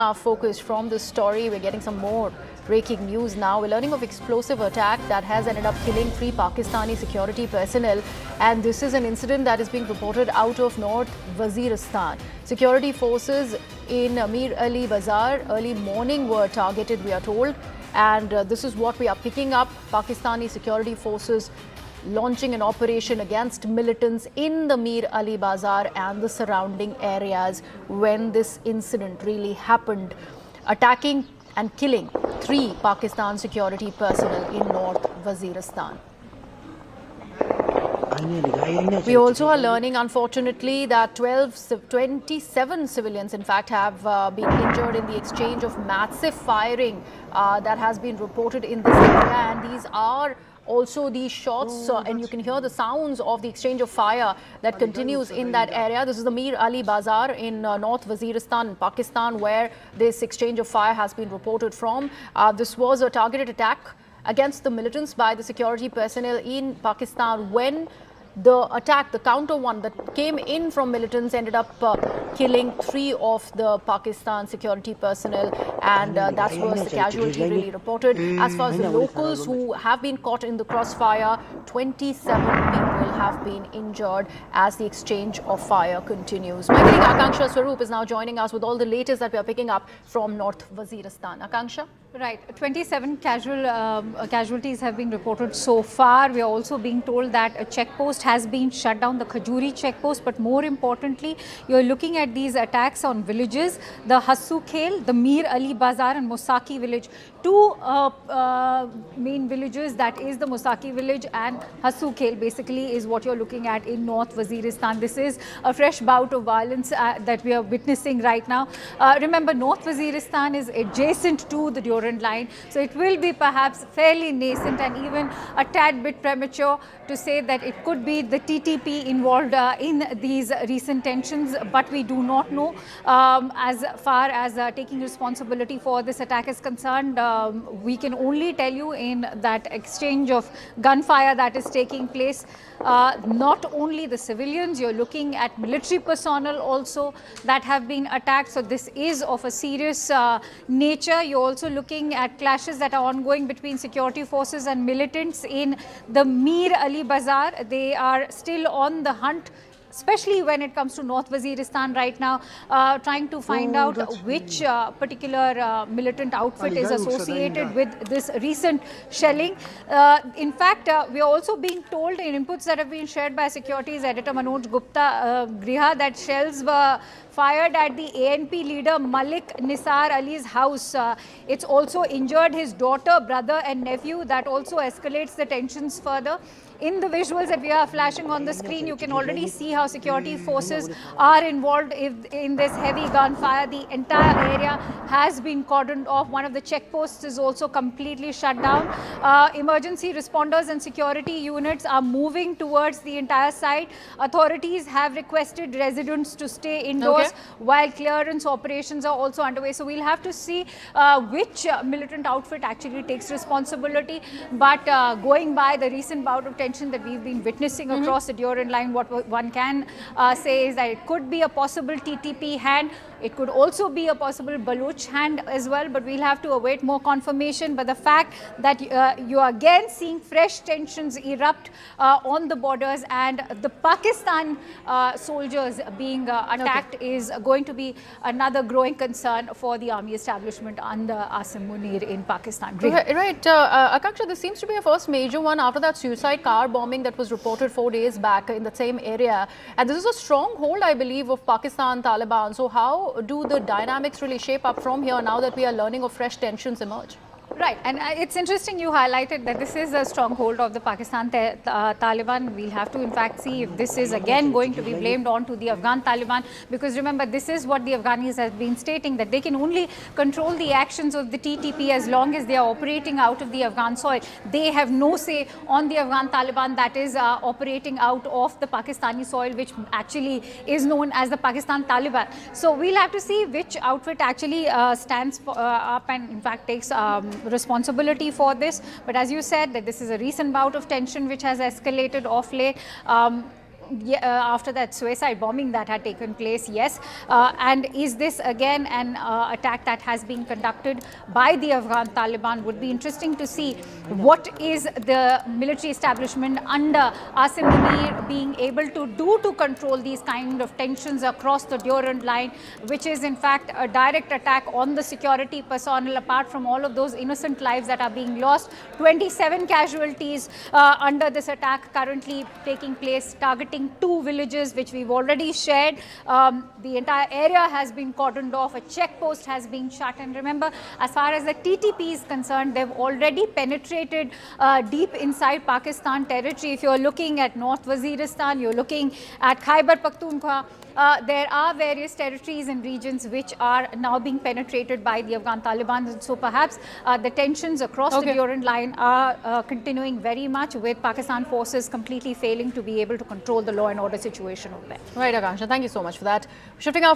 Our focus from this story. We're getting some more breaking news now. We're learning of explosive attack that has ended up killing 3 Pakistani security personnel, and this is an incident that is being reported out of North Waziristan. Security forces in Mir Ali Bazar early morning were targeted, we are told, and this is what we are picking up. Pakistani security forces launching an operation against militants in the Mir Ali Bazar and the surrounding areas when this incident really happened, attacking and killing 3 Pakistan security personnel in North Waziristan. We also are learning, unfortunately, that 27 civilians, in fact, have been injured in the exchange of massive firing that has been reported in this area, and these are also these shots, and you can hear the sounds of the exchange of fire that continues in that area. This is the Mir Ali Bazar in North Waziristan, Pakistan, where this exchange of fire has been reported from. This was a targeted attack against the militants by the security personnel in Pakistan when the attack, the counter one that came in from militants, ended up killing 3 of the Pakistan security personnel, and that was the casualty really reported. As far as the locals who have been caught in the crossfire, 27 people have been injured as the exchange of fire continues. My colleague Akanksha Swaroop is now joining us with all the latest that we are picking up from North Waziristan. Akanksha? Right, 27 casualties have been reported so far. We are also being told that a checkpost has been shut down, the Khajuri checkpost, but more importantly, you're looking at these attacks on villages, the Hassu Khel, the Mir Ali Bazar and Musaki village. 2 main villages, that is the Musaki village and Hassu Khel, basically is what you're looking at in North Waziristan. This is a fresh bout of violence that we are witnessing right now. Remember, North Waziristan is adjacent to the Durand line, so it will be perhaps fairly nascent and even a tad bit premature to say that it could be the TTP involved in these recent tensions, but we do not know. As far as taking responsibility for this attack is concerned, we can only tell you in that exchange of gunfire that is taking place, not only the civilians, you're looking at military personnel also that have been attacked. So this is of a serious nature. You're also looking at clashes that are ongoing between security forces and militants in the Mir Ali Bazar. They are still on the hunt, especially when it comes to North Waziristan right now, trying to find out which particular militant outfit is associated with this recent shelling. In fact, we are also being told in inputs that have been shared by securities editor Manoj Gupta Griha that shells were fired at the ANP leader Malik Nisar Ali's house. It's also injured his daughter, brother and nephew. That also escalates the tensions further. In the visuals that we are flashing on the screen, you can already see how security forces are involved in this heavy gunfire. The entire area has been cordoned off. One of the checkposts is also completely shut down. Emergency responders and security units are moving towards the entire site. Authorities have requested residents to stay indoors while clearance operations are also underway. So we'll have to see which militant outfit actually takes responsibility. But going by the recent bout of tension that we've been witnessing across the Durand line, what one can say is that it could be a possible TTP hand. It could also be a possible Baloch hand as well, but we'll have to await more confirmation. But the fact that you are again seeing fresh tensions erupt on the borders and the Pakistan soldiers being attacked is going to be another growing concern for the army establishment under Asim Munir in Pakistan. Right. Akanksha, this seems to be a first major one after that suicide car bombing that was reported 4 days back in the same area. And this is a stronghold, I believe, of Pakistan Taliban. So how do the dynamics really shape up from here now that we are learning of fresh tensions emerge? Right, and it's interesting you highlighted that this is a stronghold of the Pakistan Taliban. We'll have to in fact see if this is again going to be blamed on to the Afghan Taliban, because remember, this is what the Afghanis have been stating, that they can only control the actions of the TTP as long as they are operating out of the Afghan soil. They have no say on the Afghan Taliban that is operating out of the Pakistani soil, which actually is known as the Pakistan Taliban. So we'll have to see which outfit actually stands up and in fact takes responsibility for this. But as you said, that this is a recent bout of tension which has escalated of late. after that suicide bombing that had taken place, yes. And is this again an attack that has been conducted by the Afghan Taliban? Would be interesting to see what is the military establishment under Asim Munir being able to do to control these kind of tensions across the Durand line, which is in fact a direct attack on the security personnel. Apart from all of those innocent lives that are being lost, 27 casualties under this attack currently taking place, targeting 2 villages, which we've already shared. The entire area has been cordoned off, a check post has been shut, and remember, as far as the TTP is concerned, they've already penetrated deep inside Pakistan territory. If you're looking at North Waziristan, you're looking at Khyber Pakhtunkhwa, there are various territories and regions which are now being penetrated by the Afghan Taliban. And so perhaps the tensions across the Durand line are continuing very much, with Pakistan forces completely failing to be able to control the law and order situation over there. Right, Akanksha, thank you so much for that. Shifting our